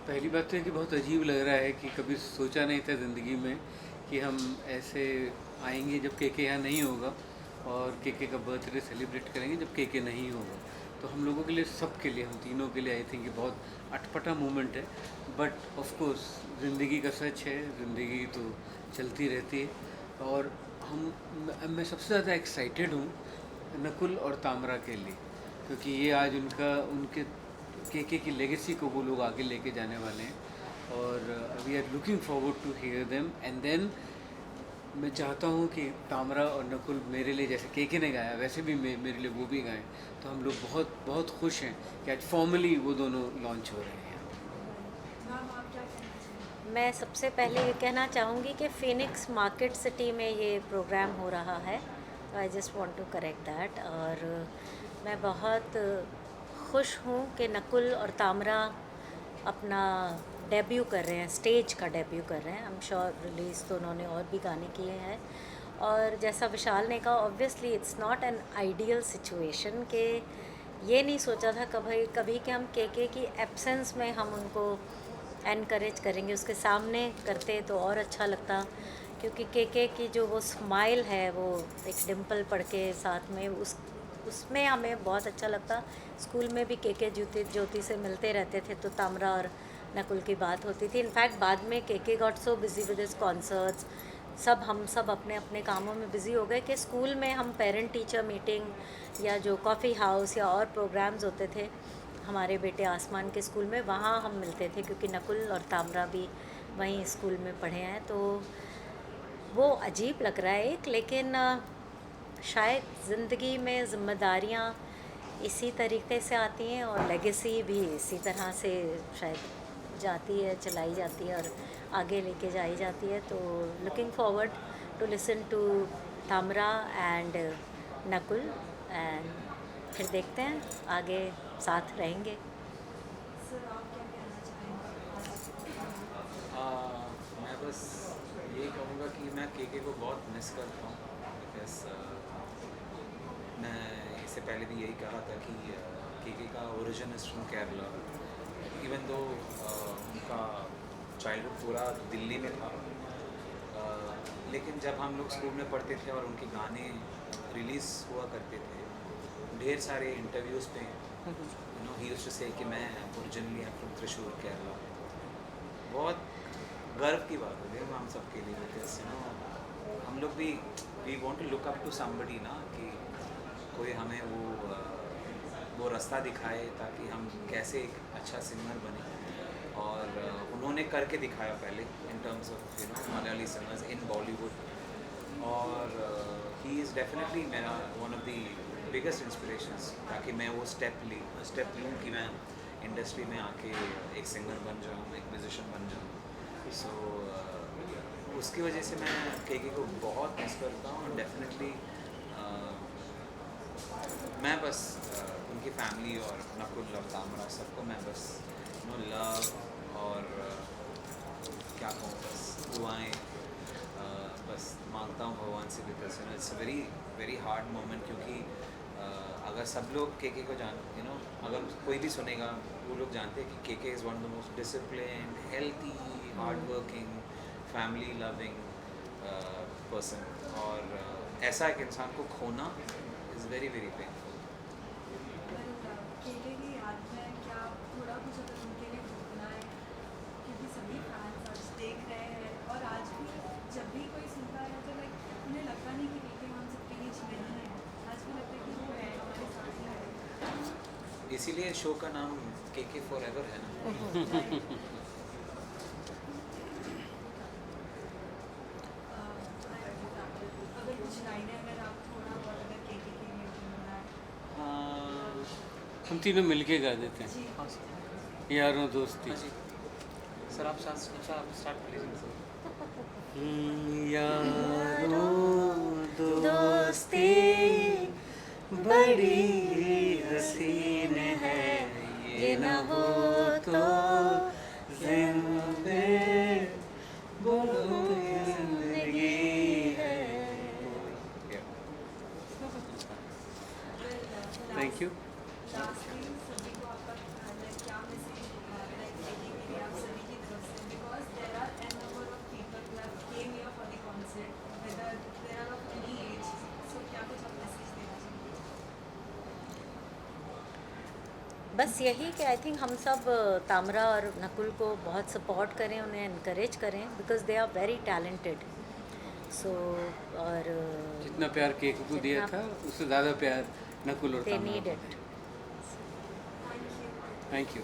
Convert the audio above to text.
पहली बात तो है कि बहुत अजीब लग रहा है कि कभी सोचा नहीं था ज़िंदगी में कि हम ऐसे आएंगे जब केके यहाँ नहीं होगा, और केके का बर्थडे सेलिब्रेट करेंगे जब केके नहीं होगा। तो हम लोगों के लिए, सब के लिए, हम तीनों के लिए आई थिंक ये बहुत अटपटा मोमेंट है। बट ऑफ कोर्स ज़िंदगी का सच है, ज़िंदगी तो चलती रहती है। और मैं सबसे ज़्यादा एक्साइटेड हूँ नकुल और तामरा के लिए, क्योंकि ये आज उनका उनके केके की लेगेसी को वो लोग आगे लेके जाने वाले हैं। और we are looking forward to hear them. And then मैं चाहता हूँ कि तामरा और नकुल मेरे लिए, जैसे केके ने गाया वैसे भी मेरे लिए वो भी गाएं। तो हम लोग बहुत बहुत खुश हैं कि आज फॉर्मली वो दोनों लॉन्च हो रहे हैं। मैं सबसे पहले ये कहना चाहूँगी कि फिनिक्स मार्केट सिटी में ये प्रोग्राम हो रहा है, तो I just want to correct that. और मैं बहुत खुश हूँ कि नकुल और तामरा अपना डेब्यू कर रहे हैं, स्टेज का डेब्यू कर रहे हैं। आई एम श्योर रिलीज़ तो उन्होंने और भी गाने किए हैं। और जैसा विशाल ने कहा, obviously it's not an ideal situation कि ये नहीं सोचा था कभी कभी कि हम केके की एब्सेंस में हम उनको एनकरेज करेंगे। उसके सामने करते तो और अच्छा लगता, क्योंकि केके की जो वो स्माइल है, वो एक डिम्पल पड़ के साथ में उसमें हमें बहुत अच्छा लगता। स्कूल में भी केके ज्योति से मिलते रहते थे, तो तामरा और नकुल की बात होती थी। इनफैक्ट बाद में KK got so busy with his concerts, हम सब अपने अपने कामों में बिज़ी हो गए कि स्कूल में हम पेरेंट टीचर मीटिंग या जो कॉफ़ी हाउस या और प्रोग्राम्स होते थे हमारे बेटे आसमान के स्कूल में, वहाँ हम मिलते थे, क्योंकि नकुल और तामरा भी वहीं स्कूल में पढ़े हैं। तो वो अजीब लग रहा है एक, लेकिन शायद ज़िंदगी में ज़िम्मेदारियाँ इसी तरीके से आती हैं और लेगेसी भी इसी तरह से शायद जाती है, चलाई जाती है और आगे लेके जाई जाती है। तो looking forward to listen to Tamara and Nakul, and फिर देखते हैं आगे साथ रहेंगे। मैं बस यही कहूँगा कि मैं केके को बहुत मिस करता हूँ, बिकॉज मैं इससे पहले भी यही कहा था कि केके का origin is from Kerala. Even though उनका चाइल्डहुड पूरा दिल्ली में था, लेकिन जब हम लोग स्कूल में पढ़ते थे और उनके गाने रिलीज़ हुआ करते थे, ढेर सारे इंटरव्यूज़ पे ही यूज्ड टू से कि मैं originally I from Thrissur Kerala. बहुत गर्व की बात होती है हम सब के लिए, बिकॉज हम लोग भी we want to look up to somebody ना, कि कोई हमें वो रास्ता दिखाए ताकि हम कैसे एक अच्छा सिंगर बने। और उन्होंने करके दिखाया पहले in terms of Malayali singers इन बॉलीवुड। और ही इज़ डेफिनेटली मेरा one of the biggest inspirations, ताकि मैं वो स्टेप लूँ कि मैं इंडस्ट्री में आके एक सिंगर बन जाऊँ, एक म्यूजिशियन बन जाऊँ। सो उसकी वजह से मैं केके को बहुत मिस करता हूँ। और डेफिनेटली मैं बस उनकी फैमिली और नकुल और तामरा सबको मैं बस लव और क्या कहूँ, बस दुआएं बस मांगता हूँ भगवान से, because it's very very hard moment. क्योंकि अगर सब लोग केके को अगर कोई भी सुनेगा, वो लोग जानते हैं कि KK is one of the most discipline, healthy, hard working, family loving person. और ऐसा एक इंसान को खोना is very very painful. KK की याद में क्या थोड़ा कुछ अगर उनके लिए बोलना है, क्योंकि सभी फैंस आज देख रहे हैं और आज भी जब भी कोई सुनता है तो लाइक उन्हें लगता नहीं कि केके हम सबके बीच नहीं है, आज भी लगता है कि वो है, हमारे साथ ही है। इसीलिए शो का नाम केके फॉरएवर है ना। अगर कुछ लाइनें अगर आप थोड़ा बहुत अगर केके के लिए बोलना है। हम तीनों मिलके गा देते जी। हैं, हाँ सर। यारों दोस्ती। हाँ जी सर, आप स्टार्ट कर लीजिए सर। यारों दोस्ती दोस्ती बड़ी बड़ी हसीन हसीन है, है, ये ये न न हो हो तो तो जिंदगी जिंदगी बहुत जिंदगी जिंदगी है। है। Thank you. लास्टली सभी को आपका क्या मैसेज लाइक केके के लिए आप बस यही कि आई थिंक हम सब तामरा और नकुल को बहुत सपोर्ट करें, उन्हें इनकरेज करें, because they are very talented. So और जितना प्यार केके को दिया जितना- था उससे ज़्यादा प्यार नकुल और दे तामरा नीड को इट। है। Thank you.